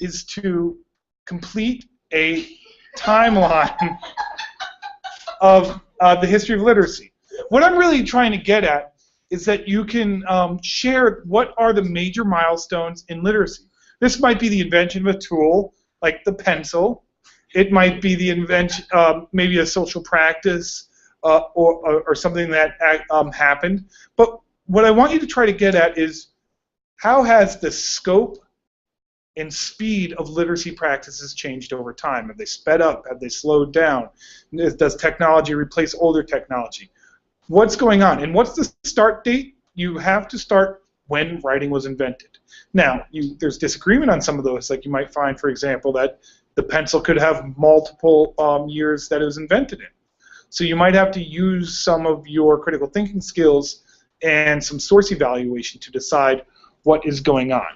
is to complete a timeline of the history of literacy. What I'm really trying to get at is that you can share what are the major milestones in literacy. This might be the invention of a tool like the pencil. It might be the invention, maybe a social practice or something that happened. But what I want you to try to get at is how has the scope and speed of literacy practices changed over time? Have they sped up? Have they slowed down? Does technology replace older technology? What's going on? And what's the start date? You have to start when writing was invented. Now, there's disagreement on some of those. Like you might find, for example, that the pencil could have multiple years that it was invented in. So you might have to use some of your critical thinking skills and some source evaluation to decide what is going on.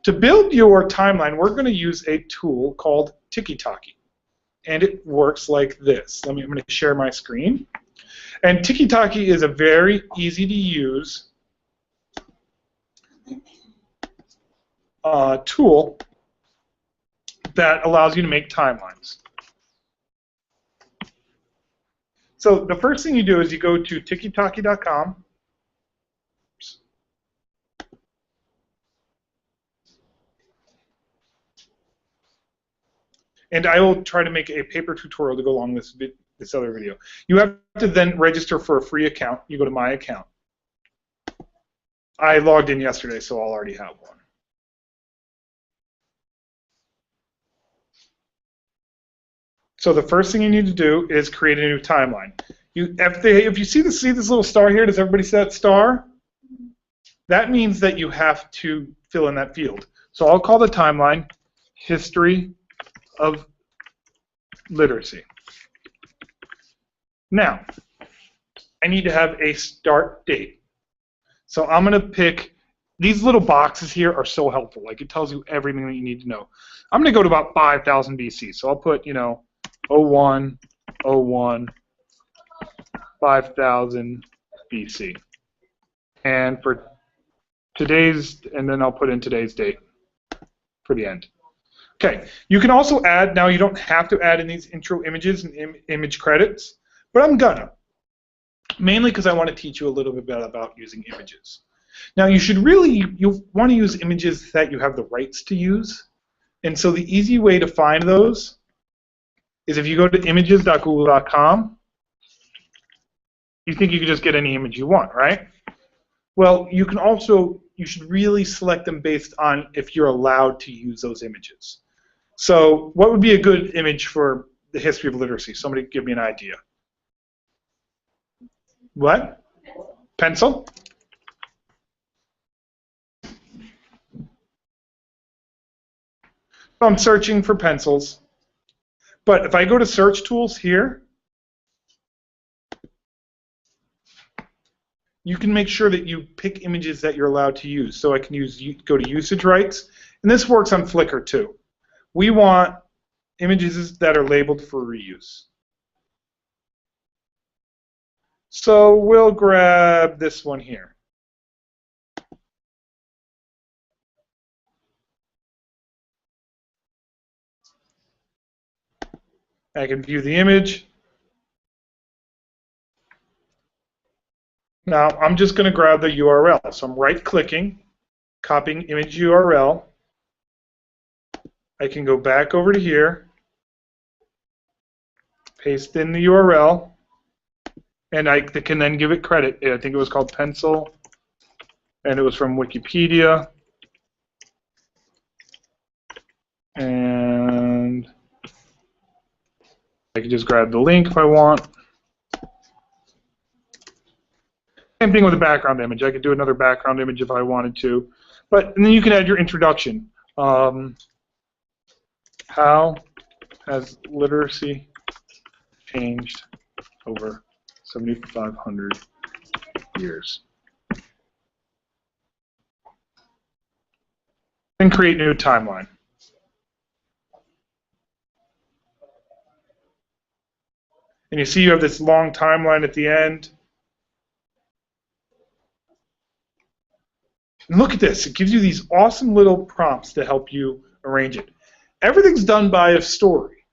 To build your timeline, we're going to use a tool called Tiki Toki. And it works like this. I'm going to share my screen. And Tiki Toki is a very easy to use tool that allows you to make timelines. So the first thing you do is you go to tikitoki.com. And I will try to make a paper tutorial to go along with this other video. You have to then register for a free account. You go to My Account. I logged in yesterday, so I'll already have one. So the first thing you need to do is create a new timeline. If you see this little star here, does everybody see that star? That means that you have to fill in that field. So I'll call the timeline History of Literacy. Now, I need to have a start date. So I'm going to pick, these little boxes here are so helpful. Like it tells you everything that you need to know. I'm going to go to about 5000 BC. So I'll put, 01, 5000 BC. And for today's, and then I'll put in today's date for the end. Okay, you can also add, now you don't have to add in these intro images and image credits, but I'm gonna. Mainly because I want to teach you a little bit about using images. Now you want to use images that you have the rights to use. And so the easy way to find those is if you go to images.google.com, you think you can just get any image you want, right? Well, you should really select them based on if you're allowed to use those images. So what would be a good image for the history of literacy? Somebody give me an idea. What? Pencil? So I'm searching for pencils. But if I go to search tools here, you can make sure that you pick images that you're allowed to use. So I can go to usage rights, and this works on Flickr too. We want images that are labeled for reuse. So we'll grab this one here. I can view the image. Now I'm just going to grab the URL. So I'm right-clicking, copying image URL. I can go back over to here, paste in the URL, and I can then give it credit. I think it was called Pencil, and it was from Wikipedia. And I can just grab the link if I want. Same thing with the background image. I could do another background image if I wanted to. And then you can add your introduction. How has literacy changed over 7,500 years? And create a new timeline. And you see you have this long timeline at the end. And look at this. It gives you these awesome little prompts to help you arrange it. everything's done by a story.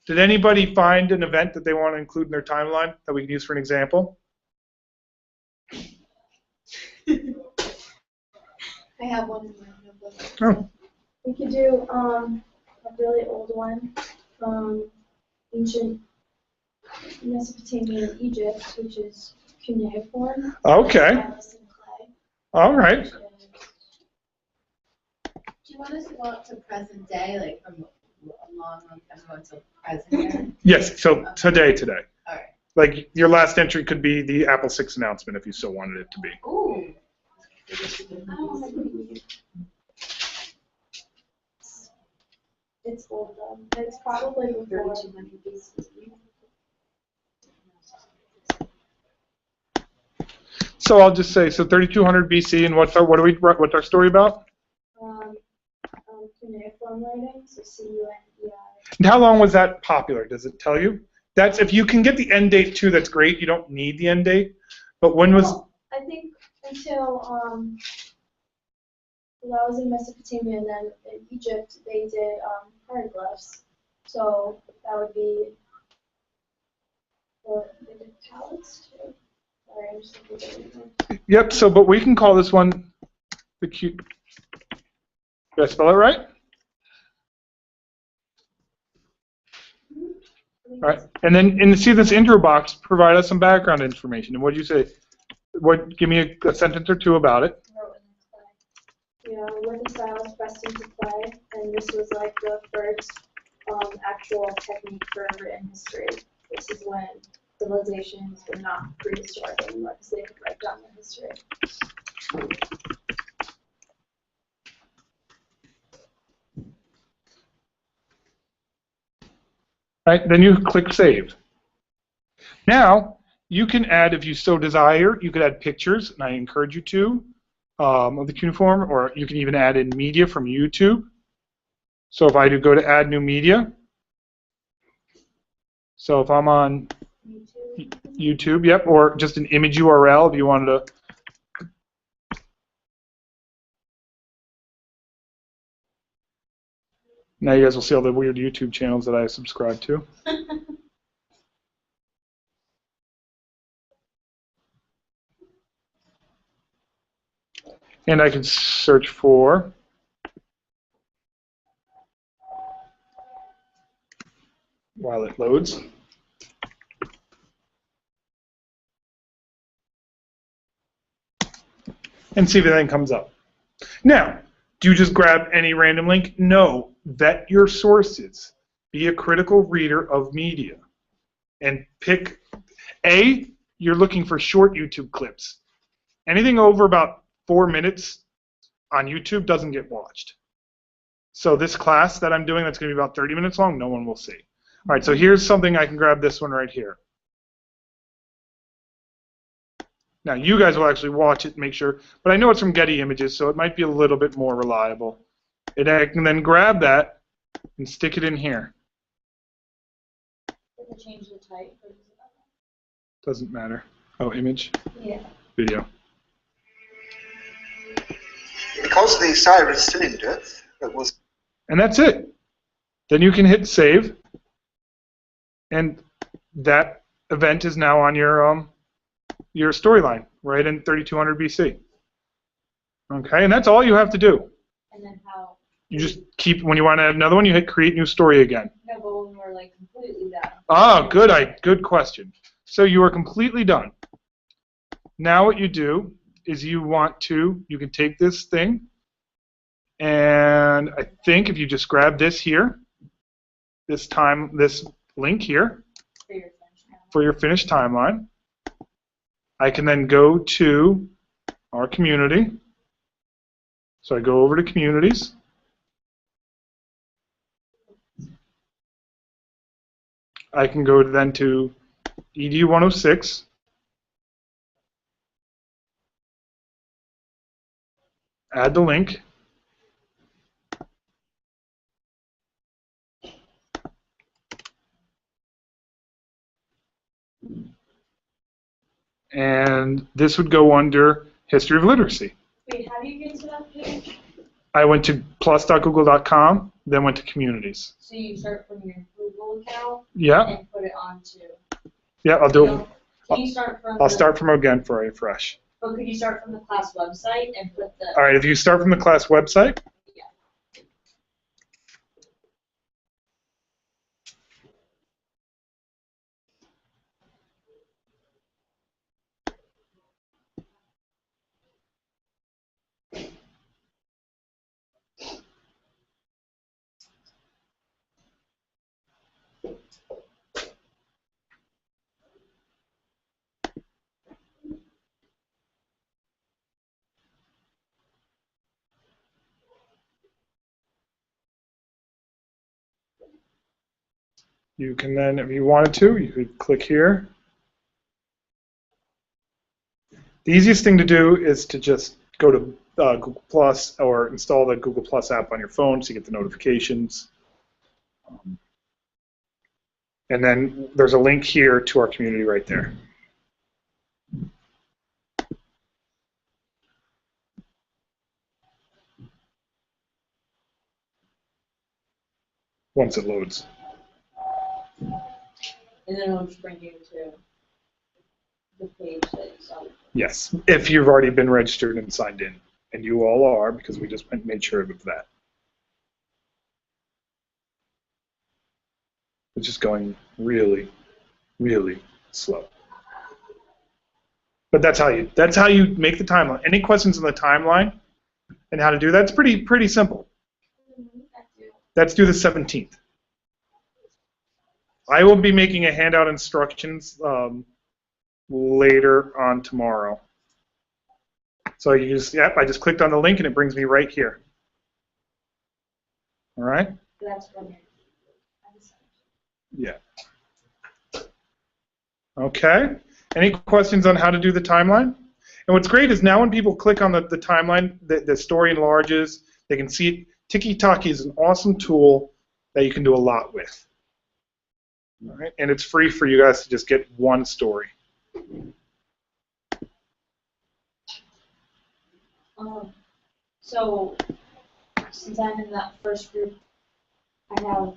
Did anybody find an event that they want to include in their timeline that we can use for an example? I have one in my notebook. Oh. We could do a really old one from ancient Mesopotamia and Egypt, which is cuneiform. Okay. Clay. All right. Do you want us to go up to present day, like from a long time ago to present day? Yes. So today. All right. Like your last entry could be the Apple 6 announcement if you still wanted it to be. Ooh. I don't have any. It's old though. It's probably before 3200 BC. So I'll just say, so 3200 BC, and what's our story about? Cuneiform writing, so CUNEI. And how long was that popular? Does it tell you? That's if you can get the end date too. That's great. You don't need the end date. But when was? Well, I think until well, I was in Mesopotamia and then in Egypt they did hieroglyphs. So that would be they did tablets too. Sorry, I'm just looking at it. Yep. So, but we can call this one the Q. Did I spell it right? All right. And then, see this intro box. Provide us some background information. And what did you say? Give me a sentence or two about it. Yeah, wooden styles pressed into clay, and this was like the first actual technique for written history. This is when civilizations were not prehistoric anymore, because they could write down their history. Right. Then you click Save. Now you can add, if you so desire, you could add pictures, and I encourage you to, of the cuneiform, or you can even add in media from YouTube. So if I do go to Add New Media, so if I'm on YouTube, yep, or just an image URL if you wanted to. Now you guys will see all the weird YouTube channels that I subscribe to. And I can search for while it loads. And see if anything comes up. Now, do you just grab any random link? No. Vet your sources. Be a critical reader of media. And pick, you're looking for short YouTube clips. Anything over about 4 minutes on YouTube doesn't get watched. So this class that I'm doing that's going to be about 30 minutes long, no one will see. All right, so here's something I can grab this one right here. Now, you guys will actually watch it and make sure, but I know it's from Getty Images, so it might be a little bit more reliable. And I can then grab that and stick it in here. Does it change the type? Or does it Doesn't matter. Oh, image? Yeah. Video. Because the siren cylinder was... And that's it. Then you can hit save, and that event is now on your storyline, right in 3200 BC. Okay, and that's all you have to do. And then how? You just keep, when you want to add another one, you hit create new story again. No, but when we're like completely done. Ah, good question. So you are completely done. Now what you do is you can take this thing, and I think if you just grab this here, this link here, for your finished timeline, I can then go to our community. So I go over to communities. I can go then to EDU 106. Add the link. And this would go under History of Literacy. Wait, how do you get to that page? I went to plus.google.com, then went to communities. So you start from your Google account Yeah, and put it onto. yeah, I'll do it. Can you start from? I'll start from again for a refresh. But could you start from the class website and put the? All right, if you start from the class website. Yeah. You can then, if you wanted to, you could click here. The easiest thing to do is to just go to Google Plus or install the Google Plus app on your phone so you get the notifications. And then there's a link here to our community right there. Once it loads. And then it'll just bring you to the page that you saw. Yes, if you've already been registered and signed in. And you all are, because we just made sure of that. It's just going really, really slow. But that's how you make the timeline. Any questions on the timeline and how to do that? It's pretty simple. That's due the 17th. I will be making a handout instructions later on tomorrow. So you just, yep, I just clicked on the link and it brings me right here. All right? That's from your. Yeah. Okay. Any questions on how to do the timeline? And what's great is now when people click on the timeline, the story enlarges. They can see it. Tiki Toki is an awesome tool that you can do a lot with. All right? And it's free for you guys to just get one story. So, since I'm in that first group, I have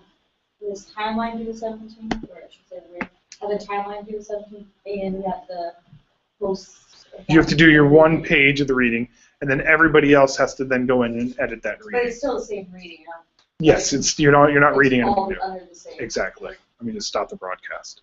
this timeline due the 17th, or I should say I have the timeline due the 17th, and we have the posts. You have to do your one page of the reading, and then everybody else has to then go in and edit that reading. But it's still the same reading, huh? Yes, you're not reading all anything new. under the same. Exactly. I mean, to stop the broadcast.